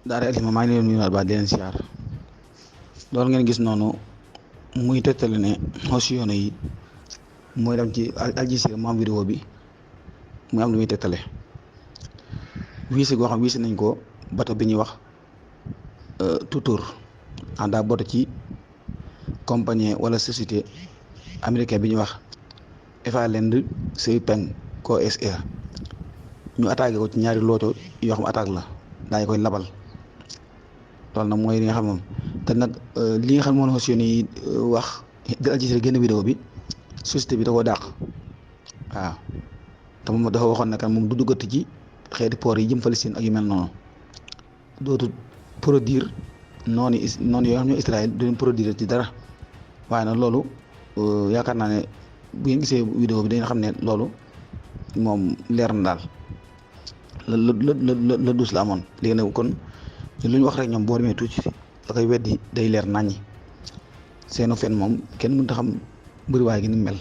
daara Alima maa ngi leen nuyuwaat ba di leen siyaar loolu ngeen gis noonu muy tegtale ne Xosiyone yi mooy dem ci Al Jazeera mu am vidéo bi muy am lu muy tegtale wiise goo xam wiise nañ ko bato bi ñuy wax Tutur daa boto ci compagnie wala société américaine bi ñuy wax Everland Shipping Co. SA ñu attaqué ko ci ñaari looto yoo xam attaque la daañu koy labal loolu nag mooy li nga xam moom te nag li nga xam moom Xosiyone yi wax di Al Jazeera génn vidéo bi société bi da koo dàq waaw te moom dafa waxoon ne kan moom du duggati ci xeeti port yi jëm Palestine ak yu mel noonu dootu produire noonu yoo xam ne Israël du leen produire ci dara waaye nag loolu yaakaar naa ne bu ngeen gisee vidéo bi dañu xam ne loolu moom leer na daal la dus la amoon léegi nag kon lu ñu wax rek ñoom boo demee tuuti da koy weddi day leer naññi seenu fen moom kenn mënut a xam bëriwaay gi ni mel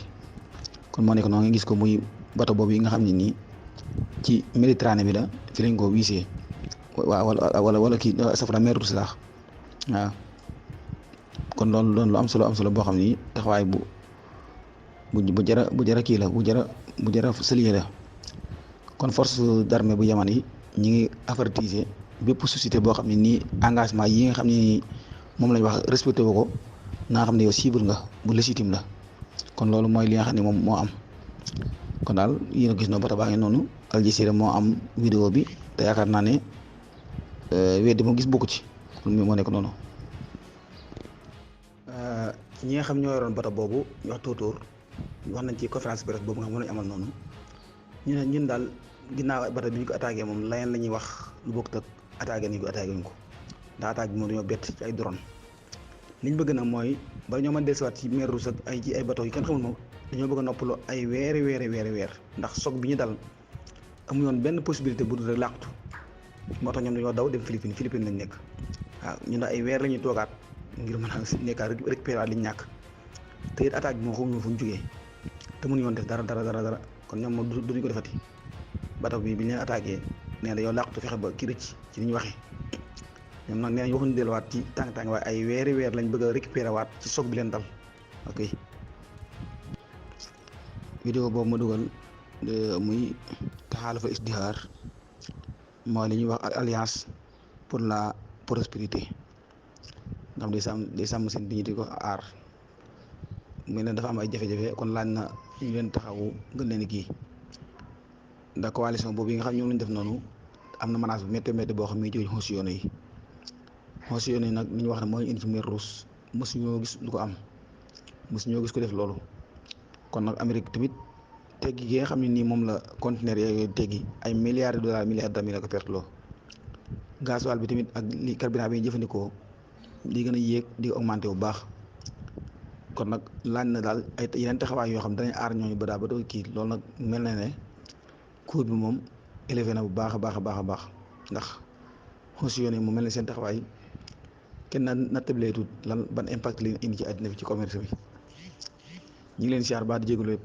kon moo nekk noonu nga gis ko muy bato boobu yi nga xam ne nii ci Méditerranée bi la fi lañ ko wiisee waaw wala kii safara mer Rouge laax waaw kon loolu lu am solo boo xam ni taxawaay bu jara kii la bu jara sëlier la kon force d'armée bu Yaman yi ñi ngi avertiser bépp société boo xam ne nii engagement yi nga xam ne nii moom lañ wax respecté wu ko naa xam ne yow cible nga bu légitime la kon loolu mooy li nga xam ne moom moo am kon daal yéen a gis no bata baa ngi noonu Al Jazeera moo am vidéo bi te yaakaar naa ne weddi moo gis bokku ci kon moo nekk noonu ñi nga xam ñoo yoroon bata boobu ñu wax Tutur wax nañ ci conférence presse boobu nga xam moom lañu amal noonu ñun daal ginnaaw bata bi ñu ko attaqué moom leneen la ñuy wax lu bokk tak attaqué nañ ko attaqué wuñ ko ndax attaque bi moom dañoo bett ci ay drone liñ bëgg nag mooy ba ñoo mën dellusiwaat ci mer Rouge ak ay ci ay bateau yi kenn xamul moom dañoo bëgg a noppalu ay weer ndax soog bi ñu dal amuñu woon benn possibilité bu dul rek làqatu moo tax ñoom dañoo daw dem Philippines lañ nekk waaw ñun daal ay weer la ñuy toogaat ngir mën a nekkaat récupérer liñ ñàkk te it attaque bi moom xamuñu fu ñu jógee te mënuñu woon def dara kon ñoom moom duñu ko defati bateau bi ñu leen attaqué nee na dañoo làqatu fexe ba kii rëcc ci ni ñu waxee ñoom nag nee nañ waxuñu delluwaat ci tàng waaye ay weer lañ bëgg a récupérer waat ci soog bi leen dal ok vidéo boobu ma dugal muy taxaalafa isdihaar mooy li ñuy wax alliance pour la prospérité nga xam day sàmm seen dignité ko aar mu ne dafa am ay jafe-jafe kon laaj na ñu leen taxawu gën leen kii ndax coalition boobu yi nga xam ñoom lañ def noonu am na menace bu métti boo xam ne jóge Xosiyone yi nag li ñu wax ne mooy indi ci mer Rouge mësuñoo gis lu ko am mësuñoo gis ko def loolu kon nag Amérique tamit teggi gi nga xam ne nii moom la conteneur yooyu teggi ay milliards de dollars la ko perte loo gasoil bi tamit ak li carburant bi ñu jëfandikoo di gën a yéeg di augmenté bu baax kon nag laaj na daal ay yeneen taxawaay yoo xam danañ aar ñooñu ba daal ba doo kii loolu nag mel na ne coût bi moom élevé na bu baax a baax ndax Xosiyone yi mu mel ne seen taxawaay kenn nattableetut ban impact li indi ci àddina bi ci commerce bi ñu ngi leen siyaar ba di jégalu lépp